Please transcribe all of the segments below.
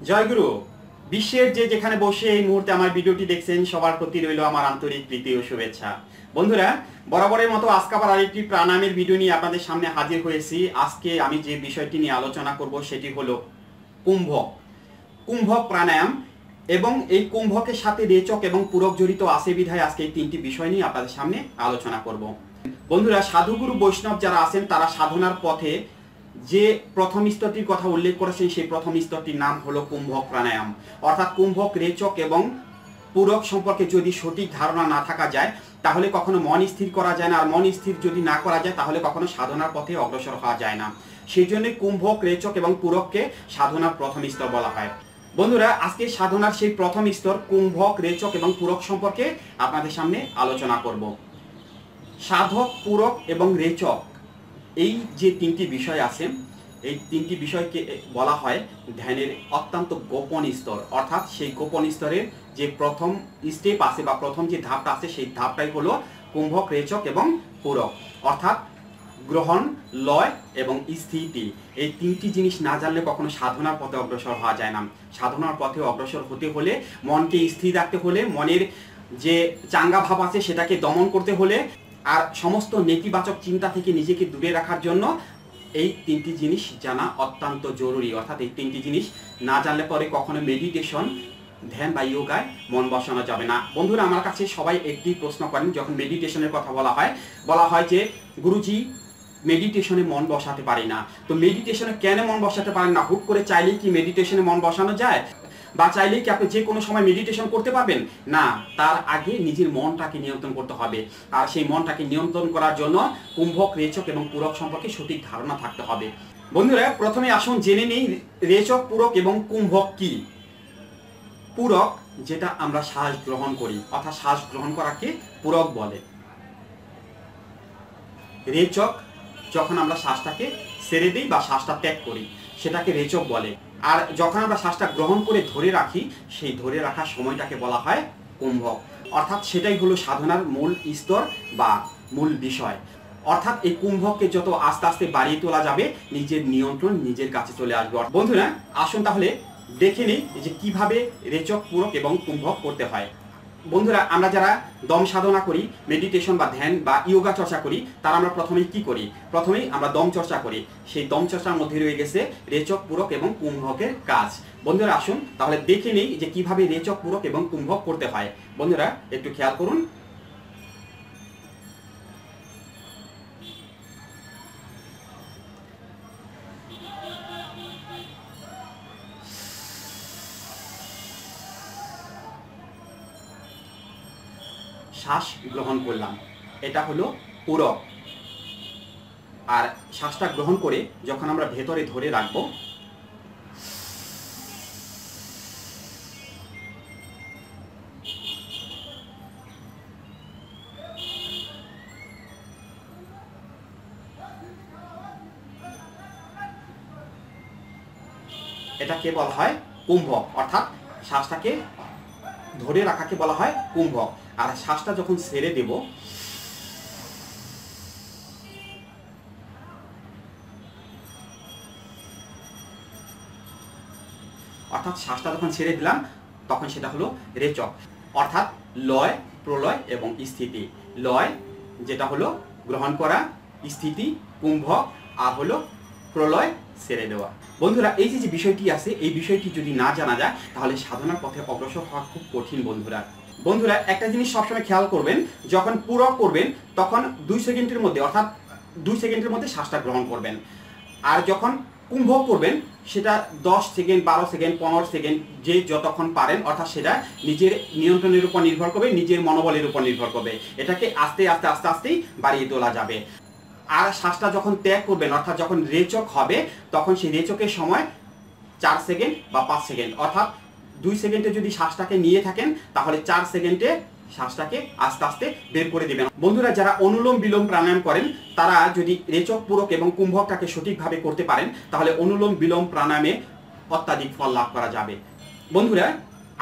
জয়গুরু। বিশ্বের যে যেখানে বসে এই মুহূর্তে আমার ভিডিওটি দেখছেন সবার প্রতি রইল আমার আন্তরিক প্রীতি ও শুভেচ্ছা। বন্ধুরা, বরাবরের মতো আজকে আবার আরেকটি প্রাণায়ামের ভিডিও নিয়ে আপনাদের সামনে হাজির হয়েছি। আজকে আমি যে বিষয়টি নিয়ে আলোচনা করব সেটি হলো কুম্ভক। কুম্ভক প্রাণায়াম এবং এই কুম্ভকের সাথে রেচক এবং পূরক জড়িত আছে বিধায় আজকে এই তিনটি বিষয় নিয়ে আপনাদের সামনে আলোচনা করব। বন্ধুরা, সাধুগুরু বৈষ্ণব যারা আছেন তারা সাধনার পথে যে প্রথম স্তরটির কথা উল্লেখ করেছেন সেই প্রথম স্তরটির নাম হলো কুম্ভক প্রাণায়াম। অর্থাৎ কুম্ভক, রেচক এবং পূরক সম্পর্কে যদি সঠিক ধারণা না থাকা যায় তাহলে কখনো মন স্থির করা যায় না, আর মন স্থির যদি না করা যায় তাহলে কখনো সাধনার পথে অগ্রসর হওয়া যায় না। সেই জন্য কুম্ভক, রেচক এবং পূরককে সাধনার প্রথম স্তর বলা হয়। বন্ধুরা, আজকে সাধনার সেই প্রথম স্তর কুম্ভক, রেচক এবং পূরক সম্পর্কে আপনাদের সামনে আলোচনা করব। সাধক, পূরক এবং রেচক এই যে তিনটি বিষয় আছে, এই তিনটি বিষয়কে বলা হয় ধ্যানের অত্যন্ত গোপন স্তর। অর্থাৎ সেই গোপন স্তরের যে প্রথম স্টেপ আছে বা প্রথম যে ধাপটা আছে সেই ধাপটাই হলো কুম্ভক, রেচক এবং পূরক। অর্থাৎ গ্রহণ, লয় এবং স্থিতি, এই তিনটি জিনিস না জানলে কখনো সাধনার পথে অগ্রসর হওয়া যায় না। সাধনার পথে অগ্রসর হতে হলে, মনকে স্থির রাখতে হলে, মনের যে চাঙ্গা ভাব আছে সেটাকে দমন করতে হলে, আর সমস্ত নেতিবাচক চিন্তা থেকে নিজেকে দূরে রাখার জন্য এই তিনটি জিনিস জানা অত্যন্ত জরুরি। অর্থাৎ এই তিনটি জিনিস না জানলে পরে কখনো মেডিটেশন, ধ্যান বা যোগায় মন বসানো যাবে না। বন্ধুরা, আমার কাছে সবাই একটি প্রশ্ন করেন যখন মেডিটেশনের কথা বলা হয় যে গুরুজি মেডিটেশনে মন বসাতে পারি না। তো মেডিটেশনে কেন মন বসাতে পারেন না? হুট করে চাইলেই কি মেডিটেশনে মন বসানো যায়? বা চাইলেই কি আপনি যে কোনো সময় মেডিটেশন করতে পারবেন? না, তার আগে নিজের মনটাকে নিয়ন্ত্রণ করতে হবে। আর সেই মনটাকে নিয়ন্ত্রণ করার জন্য কুম্ভক, রেচক এবং পূরক সম্পর্কে সঠিক ধারণা থাকতে হবে। বন্ধুরা, প্রথমে আসুন জেনে নিই রেচক, পূরক এবং কুম্ভক কি। পূরক, যেটা আমরা শ্বাস গ্রহণ করি, অর্থাৎ শ্বাস গ্রহণ করাকে পূরক বলে। রেচক, যখন আমরা শ্বাসটাকে ছেড়ে দিই বা শ্বাসটা ত্যাগ করি সেটাকে রেচক বলে। আর যখন আমরা শ্বাসটা গ্রহণ করে ধরে রাখি সেই ধরে রাখার সময়টাকে বলা হয় কুম্ভক। অর্থাৎ সেটাই হলো সাধনার মূল স্তর বা মূল বিষয়। অর্থাৎ এই কুম্ভককে যত আস্তে আস্তে বাড়িয়ে তোলা যাবে নিজের নিয়ন্ত্রণ নিজের কাছে চলে আসবে। বন্ধুরা, আসুন তাহলে দেখে নিই যে কিভাবে রেচক, পূরক এবং কুম্ভক করতে হয়। বন্ধুরা, আমরা যারা দম সাধনা করি, মেডিটেশন বা ধ্যান বা যোগা চর্চা করি, তারা আমরা প্রথমেই কি করি? প্রথমেই আমরা দম চর্চা করি। সেই দম চর্চার মধ্যে রয়ে গেছে রেচক, পূরক এবং কুম্ভকের কাজ। বন্ধুরা, আসুন তাহলে দেখে নিই যে কিভাবে রেচক, পূরক এবং কুম্ভক করতে হয়। বন্ধুরা, একটু খেয়াল করুন। শ্বাস গ্রহণ করলাম, এটা হলো পূরক। আর শ্বাসটা গ্রহণ করে যখন আমরা ভেতরে ধরে রাখবো, এটাকে বলা হয় কুম্ভক। অর্থাৎ শ্বাসটাকে ধরে রাখাকে বলা হয় কুম্ভক। আর শ্বাসটা যখন ছেড়ে দেব, অর্থাৎ শ্বাসটা যখন ছেড়ে দিলাম তখন সেটা হলো রেচক। অর্থাৎ লয়, প্রলয় এবং স্থিতি। লয়, যেটা হলো গ্রহণ করা, স্থিতি কুম্ভক, আর হলো প্রলয়, ছেড়ে দেওয়া। বন্ধুরা, এই যে বিষয়টি আছে, এই বিষয়টি যদি না জানা যায় তাহলে সাধনার পথে অগ্রসর হওয়া খুব কঠিন। বন্ধুরা, একটা জিনিস সবসময় খেয়াল করবেন, যখন পূরক করবেন তখন 2 সেকেন্ডের মধ্যে, অর্থাৎ 2 সেকেন্ডের মধ্যে শ্বাসটা গ্রহণ করবেন। আর যখন কুম্ভক করবেন সেটা 10 সেকেন্ড, 12 সেকেন্ড, 15 সেকেন্ড, যে যতক্ষণ পারেন। অর্থাৎ সেটা নিজের নিয়ন্ত্রণের উপর নির্ভর করবে, নিজের মনোবলের উপর নির্ভর করবে। এটাকে আস্তে আস্তে আস্তে আস্তেই বাড়িয়ে তোলা যাবে। আর শ্বাসটা যখন ত্যাগ করবেন, অর্থাৎ যখন রেচক হবে, তখন সেই রেচকের সময় 4 সেকেন্ড বা 5 সেকেন্ড। অর্থাৎ 2 সেকেন্ডে যদি শ্বাসটাকে নিয়ে থাকেন তাহলে 4 সেকেন্ডে শ্বাসটাকে আস্তে আস্তে বের করে দেবেন। বন্ধুরা, যারা অনুলোম বিলোম প্রাণায়াম করেন তারা যদি রেচক, পূরক এবং কুম্ভকটাকে সঠিকভাবে করতে পারেন তাহলে অনুলোম বিলোম প্রাণায়ামে অত্যাধিক ফল লাভ করা যাবে। বন্ধুরা,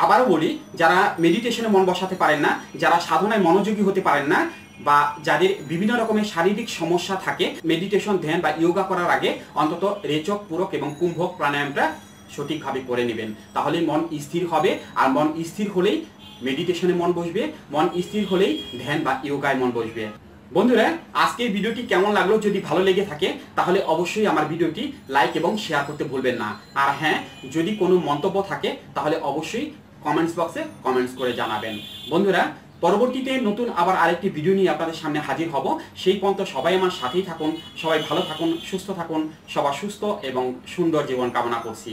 আবারও বলি, যারা মেডিটেশনে মন বসাতে পারেন না, যারা সাধনায় মনোযোগী হতে পারেন না, বা যাদের বিভিন্ন রকমের শারীরিক সমস্যা থাকে, মেডিটেশন, ধ্যান বা যোগা করার আগে অন্তত রেচক, পূরক এবং কুম্ভক প্রাণায়ামটা সঠিকভাবে করে নেবেন, তাহলে মন স্থির হবে। আর মন স্থির হলেই মেডিটেশনে মন বসবে, মন স্থির হলেই ধ্যান বা যোগায় মন বসবে। বন্ধুরা, আজকের ভিডিওটি কেমন লাগলো? যদি ভালো লেগে থাকে তাহলে অবশ্যই আমার ভিডিওটি লাইক এবং শেয়ার করতে ভুলবেন না। আর হ্যাঁ, যদি কোনো মন্তব্য থাকে তাহলে অবশ্যই কমেন্টস বক্সে কমেন্টস করে জানাবেন। বন্ধুরা, পরবর্তীতে নতুন আবার আরেকটি ভিডিও নিয়ে আপনাদের সামনে হাজির হব। সেই পর্যন্ত সবাই আমার সাথেই থাকুন, সবাই ভালো থাকুন, সুস্থ থাকুন, সবার সুস্থ এবং সুন্দর জীবন কামনা করছি।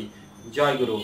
জয় গুরু।